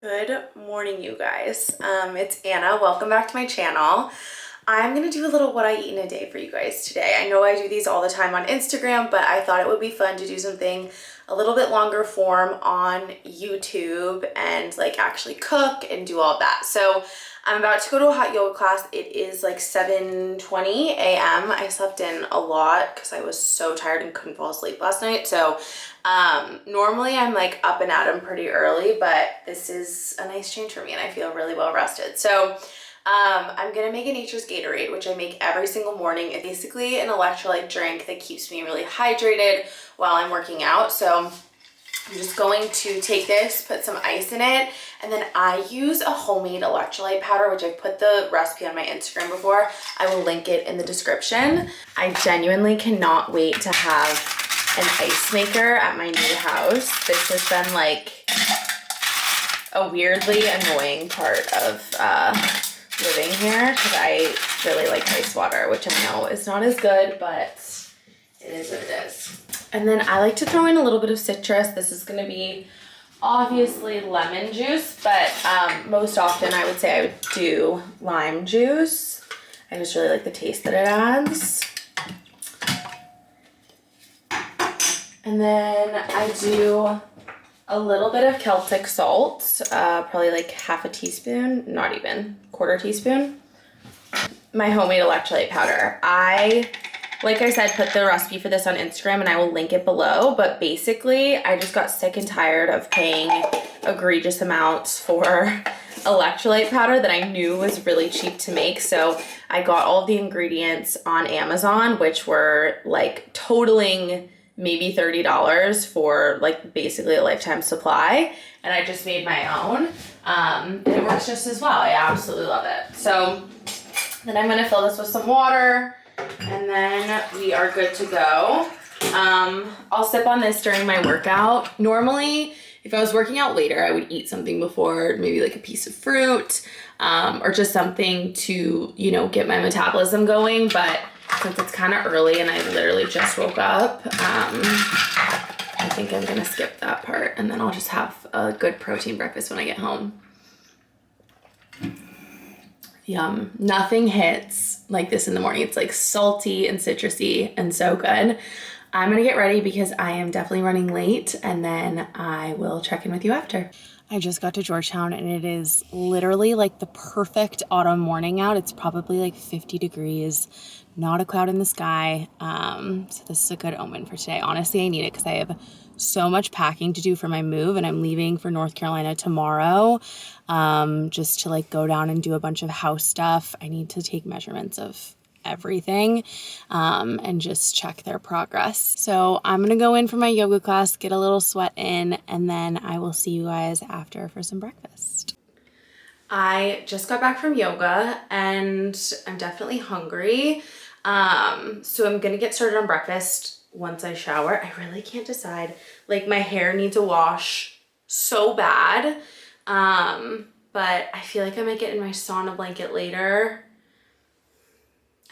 Good morning, you guys. It's Anna. Welcome back to my channel. I'm gonna do a little what I eat in a day for you guys today. I know I do these all the time on Instagram, but I thought it would be fun to do something a little bit longer form on YouTube and like actually cook and do all that. So I'm about to go to a hot yoga class. It is like 7:20 a.m. I slept in a lot because I was so tired and couldn't fall asleep last night. So normally I'm like up and at 'em pretty early, but this is a nice change for me and I feel really well rested. So I'm gonna make a Nature's Gatorade, which I make every single morning. It's basically an electrolyte drink that keeps me really hydrated while I'm working out. So I'm just going to take this, put some ice in it, and then I use a homemade electrolyte powder, which I put the recipe on my Instagram before. I will link it in the description. I genuinely cannot wait to have an ice maker at my new house. This has been like a weirdly annoying part of living here because I really like ice water, which I know is not as good, but it is what it is. And then I like to throw in a little bit of citrus. This is gonna be obviously lemon juice, but most often I would say I would do lime juice. I just really like the taste that it adds. And then I do a little bit of Celtic salt, probably like half a teaspoon, not even, quarter teaspoon. My homemade electrolyte powder. Like I said, put the recipe for this on Instagram and I will link it below, but basically I just got sick and tired of paying egregious amounts for electrolyte powder that I knew was really cheap to make. So I got all of the ingredients on Amazon, which were like totaling maybe $30 for like basically a lifetime supply, and I just made my own. And it works just as well. I absolutely love it. So then I'm gonna fill this with some water and then we are good to go. I'll sip on this during my workout. Normally, if I was working out later, I would eat something before, maybe like a piece of fruit, or just something to, you know, get my metabolism going. But since it's kind of early and I literally just woke up, I think I'm gonna skip that part and then I'll just have a good protein breakfast when I get home. Yum. Nothing hits like this in the morning. It's like salty and citrusy and so good. I'm gonna get ready because I am definitely running late and then I will check in with you after. I just got to Georgetown and it is literally like the perfect autumn morning out. It's probably like 50 degrees, not a cloud in the sky. So this is a good omen for today. Honestly, I need it because I have so much packing to do for my move and I'm leaving for North Carolina tomorrow, just to like go down and do a bunch of house stuff. I need to take measurements of everything, and just check their progress. So I'm gonna go in for my yoga class, get a little sweat in, and then I will see you guys after for some breakfast. I just got back from yoga and I'm definitely hungry. So I'm gonna get started on breakfast once I shower. I really can't decide. Like my hair needs a wash so bad. But I feel like I might get in my sauna blanket later.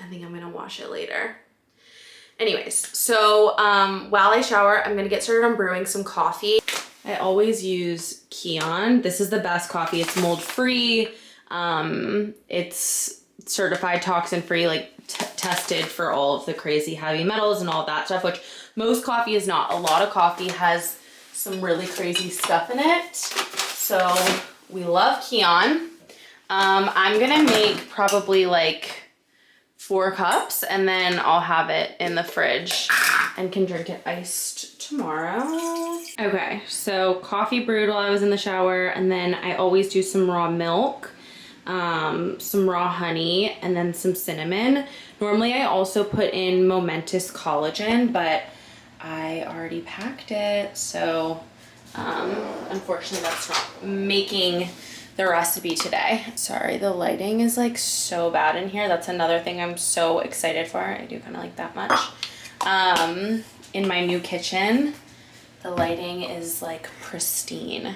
I think I'm gonna wash it later. Anyways, so while I shower, I'm gonna get started on brewing some coffee. I always use Kion. This is the best coffee. It's mold free. It's certified toxin free, like tested for all of the crazy heavy metals and all that stuff, which most coffee is not. A lot of coffee has some really crazy stuff in it. So we love Kion. I'm gonna make probably like 4 cups and then I'll have it in the fridge and can drink it iced tomorrow. Okay, so coffee brewed while I was in the shower, and then I always do some raw milk, some raw honey, and then some cinnamon. Normally I also put in Momentous collagen, but I already packed it, so unfortunately that's not making the recipe today. Sorry, the lighting is like so bad in here. That's another thing I'm so excited for. I do kind of like that much. In my new kitchen, the lighting is like pristine.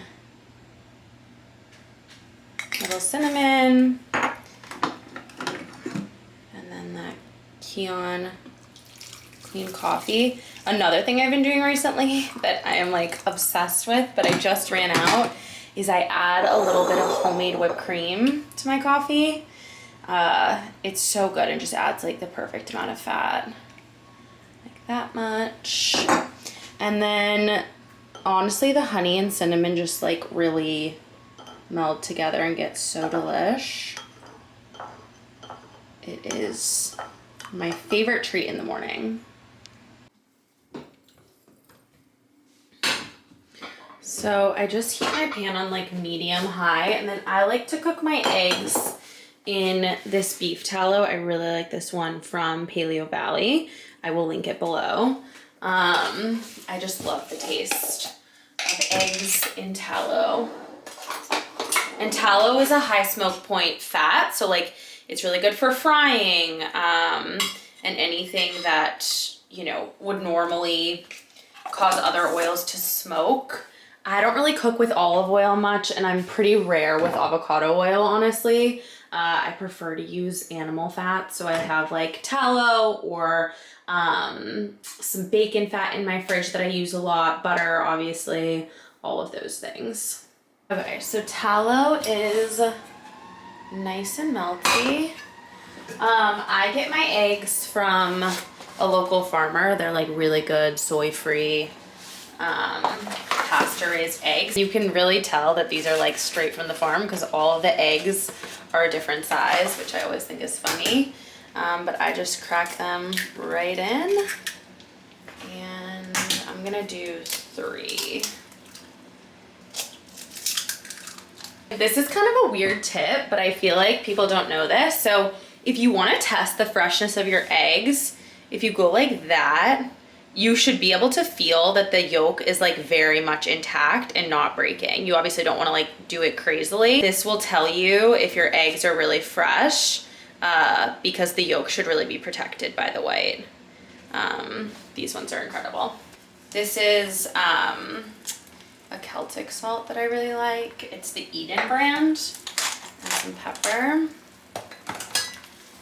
Little cinnamon. And then that Kion clean coffee. Another thing I've been doing recently that I am like obsessed with, but I just ran out, is I add a little bit of homemade whipped cream to my coffee. It's so good and just adds like the perfect amount of fat. Like that much. And then honestly, the honey and cinnamon just like really meld together and get so delish. It is my favorite treat in the morning. So I just heat my pan on like medium high, and then I like to cook my eggs in this beef tallow. I really like this one from Paleo Valley. I will link it below. I just love the taste of eggs in tallow. And tallow is a high smoke point fat, so like it's really good for frying and anything that, you know, would normally cause other oils to smoke. I don't really cook with olive oil much, and I'm pretty rare with avocado oil, honestly. I prefer to use animal fat, so I have like tallow or some bacon fat in my fridge that I use a lot, butter, obviously, all of those things. Okay, so tallow is nice and melty. I get my eggs from a local farmer. They're like really good, soy-free, pasture-raised eggs. You can really tell that these are like straight from the farm because all of the eggs are a different size, which I always think is funny. But I just crack them right in, and I'm gonna do 3. This is kind of a weird tip, but I feel like people don't know this. So if you want to test the freshness of your eggs, if you go like that, you should be able to feel that the yolk is like very much intact and not breaking. You obviously don't want to like do it crazily. This will tell you if your eggs are really fresh, because the yolk should really be protected by the white. These ones are incredible. This is a Celtic salt that I really like. It's the Eden brand. And some pepper.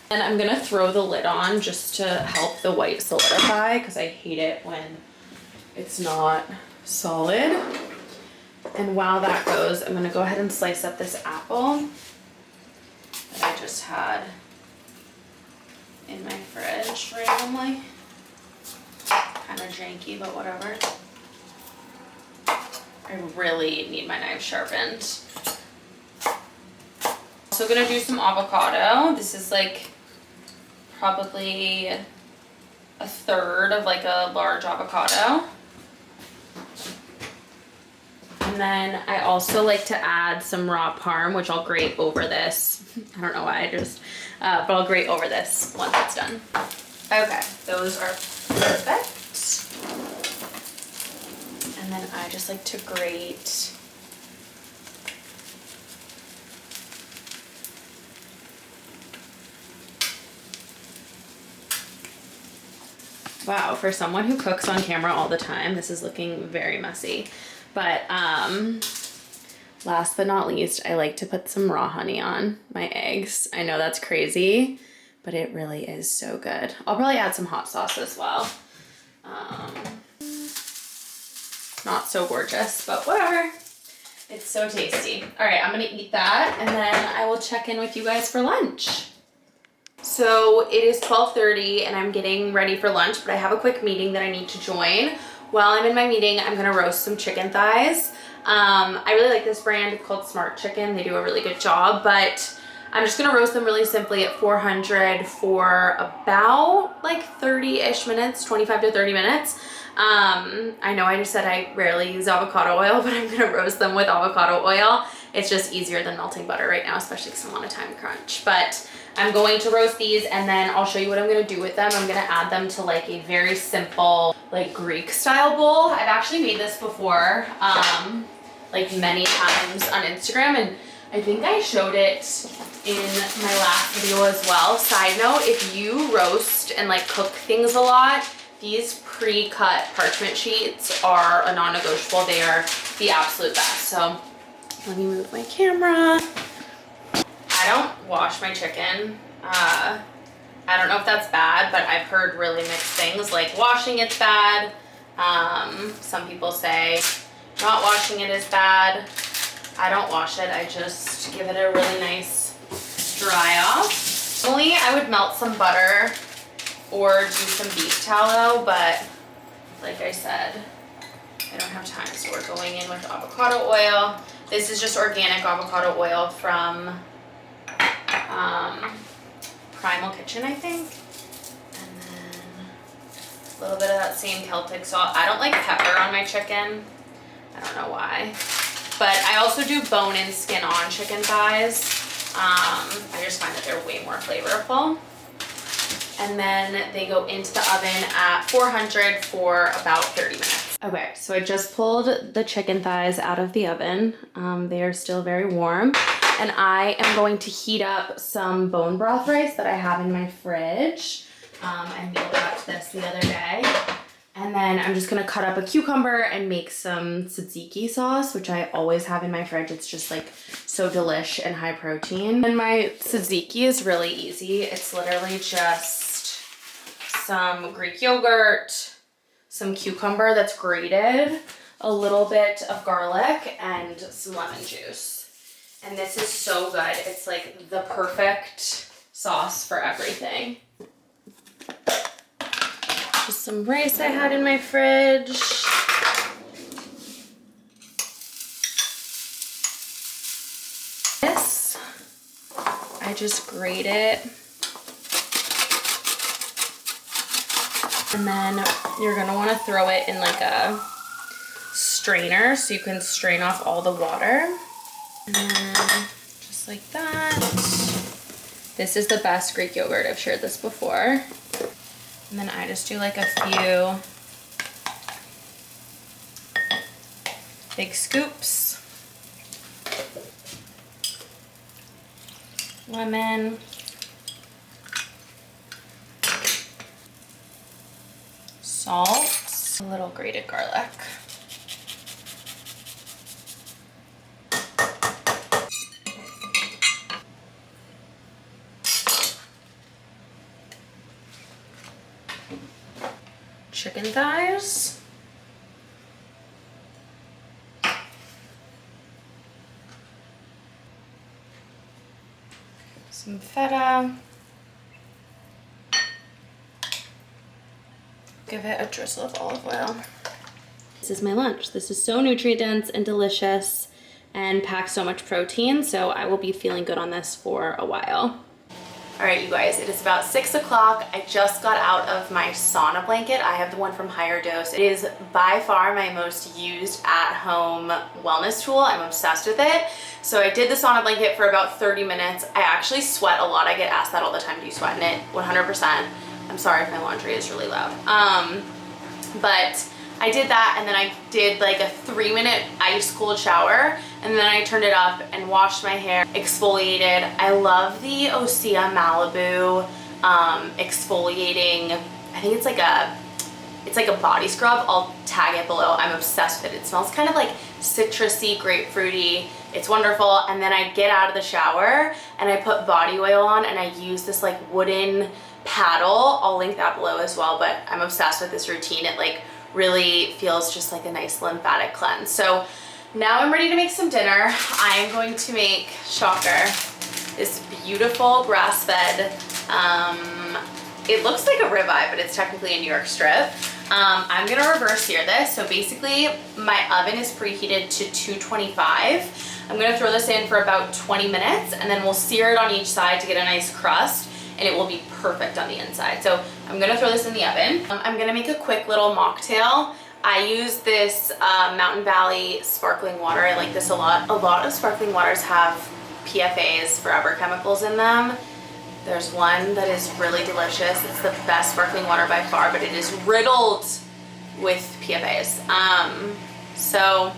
And I'm gonna throw the lid on just to help the white solidify, because I hate it when it's not solid. And while that goes, I'm gonna go ahead and slice up this apple that I just had in my fridge randomly. Kind of janky, but whatever. I really need my knife sharpened. Also gonna do some avocado. This is like probably a third of like a large avocado. And then I also like to add some raw parm, which I'll grate over this. I don't know why, but I'll grate over this once it's done. Okay, those are perfect. And then I just like to grate wow, for someone who cooks on camera all the time, this is looking very messy. But last but not least, I like to put some raw honey on my eggs. I know that's crazy, but it really is so good. I'll probably add some hot sauce as well. Not so gorgeous, but whatever. It's so tasty. All right, I'm gonna eat that, and then I will check in with you guys for lunch. So it is 12:30 and I'm getting ready for lunch, but I have a quick meeting that I need to join. While I'm in my meeting, I'm gonna roast some chicken thighs. I really like this brand. It's called Smart Chicken. They do a really good job, but I'm just gonna roast them really simply at 400 for about like 30-ish minutes, 25 to 30 minutes. I know I just said I rarely use avocado oil, but I'm gonna roast them with avocado oil. It's just easier than melting butter right now, especially because I'm on a time crunch. But I'm going to roast these, and then I'll show you what I'm gonna do with them. I'm gonna add them to like a very simple like Greek style bowl. I've actually made this before, like many times on Instagram, and I think I showed it in my last video as well. Side note, if you roast and like cook things a lot, these pre-cut parchment sheets are a non-negotiable. They are the absolute best. So let me move my camera. I don't wash my chicken. I don't know if that's bad, but I've heard really mixed things, like washing it's bad. Some people say not washing it is bad. I don't wash it. I just give it a really nice dry off. Normally I would melt some butter or do some beef tallow, but like I said, I don't have time, so we're going in with avocado oil. This is just organic avocado oil from Primal Kitchen, I think. And then a little bit of that same Celtic salt. I don't like pepper on my chicken. I don't know why. But I also do bone and skin on chicken thighs. I just find that they're way more flavorful. And then they go into the oven at 400 for about 30 minutes. Okay, so I just pulled the chicken thighs out of the oven. They are still very warm. And I am going to heat up some bone broth rice that I have in my fridge. I meal prepped this the other day. And then I'm just gonna cut up a cucumber and make some tzatziki sauce, which I always have in my fridge. It's just like so delish and high protein. And my tzatziki is really easy. It's literally just some Greek yogurt, some cucumber that's grated, a little bit of garlic, and some lemon juice. And this is so good. It's like the perfect sauce for everything. Just some rice I had in my fridge. This, I just grate it. And then you're gonna wanna throw it in like a strainer so you can strain off all the water. And then just like that. This is the best Greek yogurt. I've shared this before. And then I just do like a few big scoops. Lemon. Salt. A little grated garlic. Chicken thighs. Some feta. Give it a drizzle of olive oil. This is my lunch. This is so nutrient dense and delicious and packs so much protein, so I will be feeling good on this for a while. All right, you guys, it is about 6 o'clock. I just got out of my sauna blanket. I have the one from Higher Dose. It is by far my most used at-home wellness tool. I'm obsessed with it. So I did the sauna blanket for about 30 minutes. I actually sweat a lot. I get asked that all the time. Do you sweat in it? 100%. I'm sorry if my laundry is really loud. But I did that, and then I did like a 3-minute ice cold shower, and then I turned it up and washed my hair, exfoliated. I love the Osea Malibu exfoliating. I think it's like a body scrub. I'll tag it below. I'm obsessed with it. It smells kind of like citrusy, grapefruity. It's wonderful. And then I get out of the shower and I put body oil on, and I use this like wooden paddle. I'll link that below as well, but I'm obsessed with this routine. It like really feels just like a nice lymphatic cleanse. So now I'm ready to make some dinner. I am going to make, shocker, this beautiful grass-fed, it looks like a ribeye, but it's technically a New York strip. I'm gonna reverse sear this. So basically my oven is preheated to 225. I'm gonna throw this in for about 20 minutes, and then we'll sear it on each side to get a nice crust, and it will be perfect on the inside. So I'm gonna throw this in the oven. I'm gonna make a quick little mocktail. I use this Mountain Valley sparkling water. I like this a lot. A lot of sparkling waters have PFAs, forever chemicals in them. There's one that is really delicious. It's the best sparkling water by far, but it is riddled with PFAs. So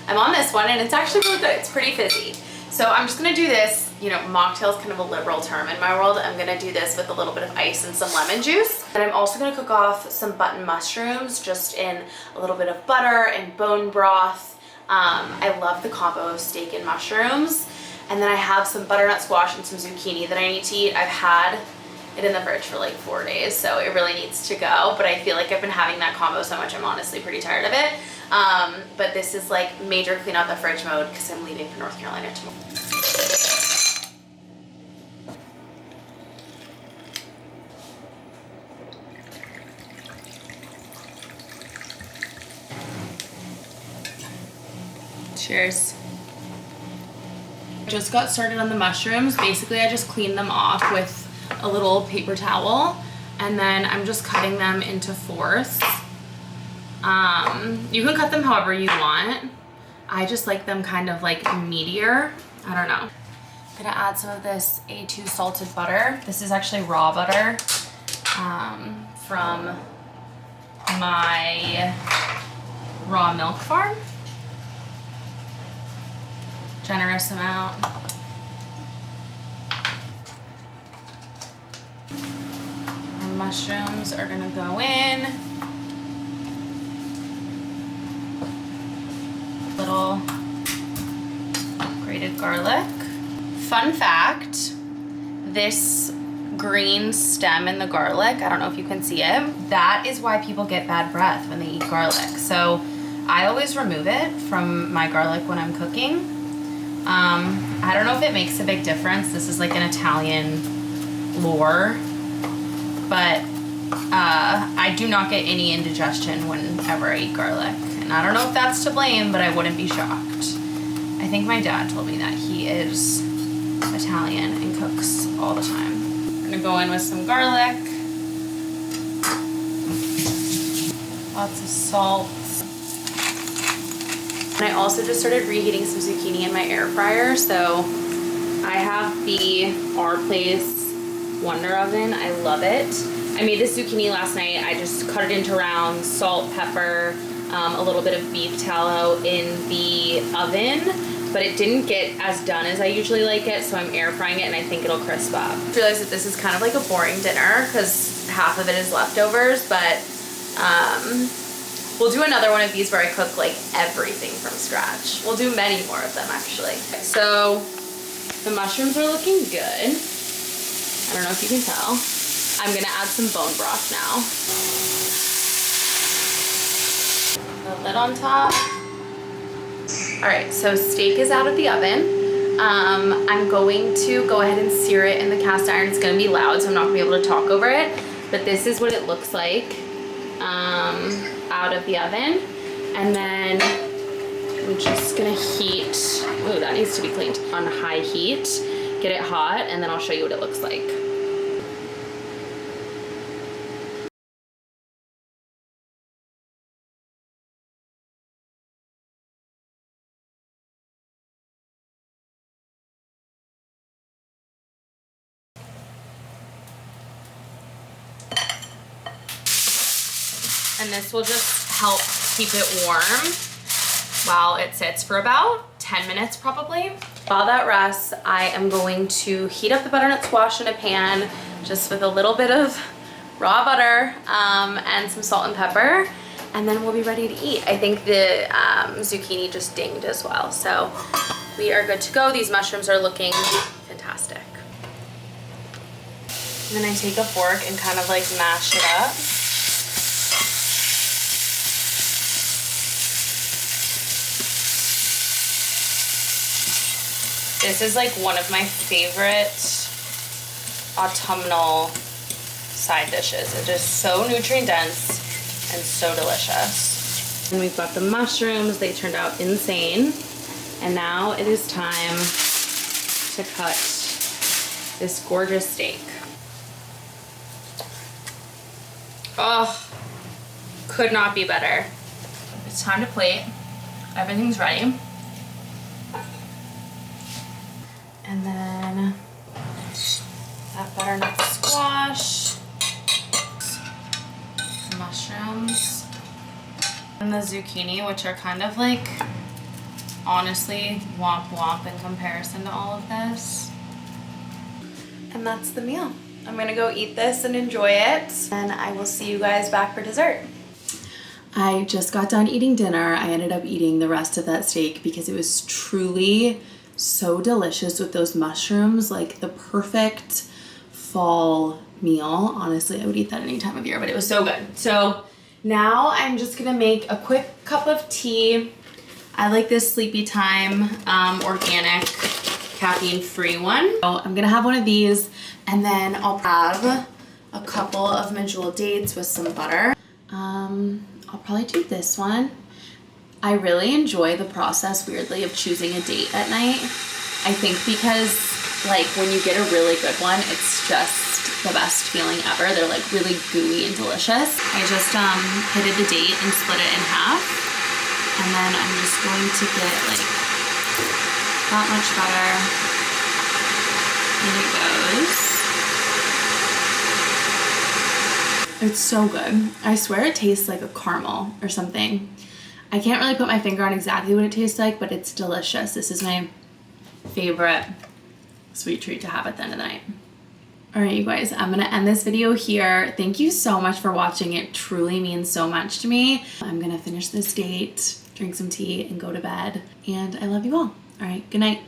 I'm on this one, and it's actually really good. It's pretty fizzy. So I'm just gonna do this, you know, mocktail is kind of a liberal term in my world. I'm gonna do this with a little bit of ice and some lemon juice. And I'm also gonna cook off some button mushrooms just in a little bit of butter and bone broth. I love the combo of steak and mushrooms. And then I have some butternut squash and some zucchini that I need to eat. I've had it in the fridge for like 4 days, so it really needs to go. But I feel like I've been having that combo so much, I'm honestly pretty tired of it. But this is like major clean out the fridge mode because I'm leaving for North Carolina tomorrow. Cheers. Just got started on the mushrooms. Basically, I just cleaned them off with a little paper towel, and then I'm just cutting them into fourths. You can cut them however you want. I just like them kind of like meatier. I don't know. I'm gonna add some of this A2 salted butter. This is actually raw butter from my raw milk farm. Generous amount. Our mushrooms are gonna go in. Little grated garlic. Fun fact, this green stem in the garlic, I don't know if you can see it, that is why people get bad breath when they eat garlic. So I always remove it from my garlic when I'm cooking. I don't know if it makes a big difference. This is like an Italian lore, but I do not get any indigestion whenever I eat garlic. And I don't know if that's to blame, but I wouldn't be shocked. I think my dad told me that he is Italian and cooks all the time. I'm gonna go in with some garlic, lots of salt. And I also just started reheating some zucchini in my air fryer. So I have the Our Place Wonder Oven. I love it. I made this zucchini last night. I just cut it into rounds, salt, pepper, a little bit of beef tallow in the oven, but it didn't get as done as I usually like it, so I'm air frying it and I think it'll crisp up. I realized that this is kind of like a boring dinner because half of it is leftovers, but we'll do another one of these where I cook like everything from scratch. We'll do many more of them actually. So the mushrooms are looking good. I don't know if you can tell. I'm gonna add some bone broth now. The lid on top. All right, so steak is out of the oven. I'm going to go ahead and sear it in the cast iron. It's gonna be loud, so I'm not gonna be able to talk over it, but this is what it looks like out of the oven. And then I'm just gonna heat, oh, that needs to be cleaned, on high heat, get it hot, and then I'll show you what it looks like. And this will just help keep it warm while it sits for about 10 minutes probably. While that rests, I am going to heat up the butternut squash in a pan just with a little bit of raw butter and some salt and pepper, and then we'll be ready to eat. I think the zucchini just dinged as well, so we are good to go. These mushrooms are looking fantastic. And then I take a fork and kind of like mash it up. This is like one of my favorite autumnal side dishes. It is so nutrient dense and so delicious. And we've got the mushrooms. They turned out insane. And now it is time to cut this gorgeous steak. Oh, could not be better. It's time to plate. Everything's ready. And then that butternut squash, mushrooms, and the zucchini, which are kind of like, honestly, womp womp in comparison to all of this. And that's the meal. I'm gonna go eat this and enjoy it, and I will see you guys back for dessert. I just got done eating dinner. I ended up eating the rest of that steak because it was truly so delicious with those mushrooms, like the perfect fall meal. Honestly, I would eat that any time of year, but it was so good. So now I'm just gonna make a quick cup of tea. I like this Sleepy Time organic caffeine-free one. So I'm gonna have one of these, and then I'll have a couple of medjool dates with some butter. I'll probably do this one. I really enjoy the process, weirdly, of choosing a date at night. I think because, like, when you get a really good one, it's just the best feeling ever. They're like really gooey and delicious. I just pitted the date and split it in half. And then I'm just going to get like that much butter. And it goes. It's so good. I swear it tastes like a caramel or something. I can't really put my finger on exactly what it tastes like, but it's delicious. This is my favorite sweet treat to have at the end of the night. All right, you guys, I'm gonna end this video here. Thank you so much for watching. It truly means so much to me. I'm gonna finish this date, drink some tea, and go to bed. And I love you all. All right, good night.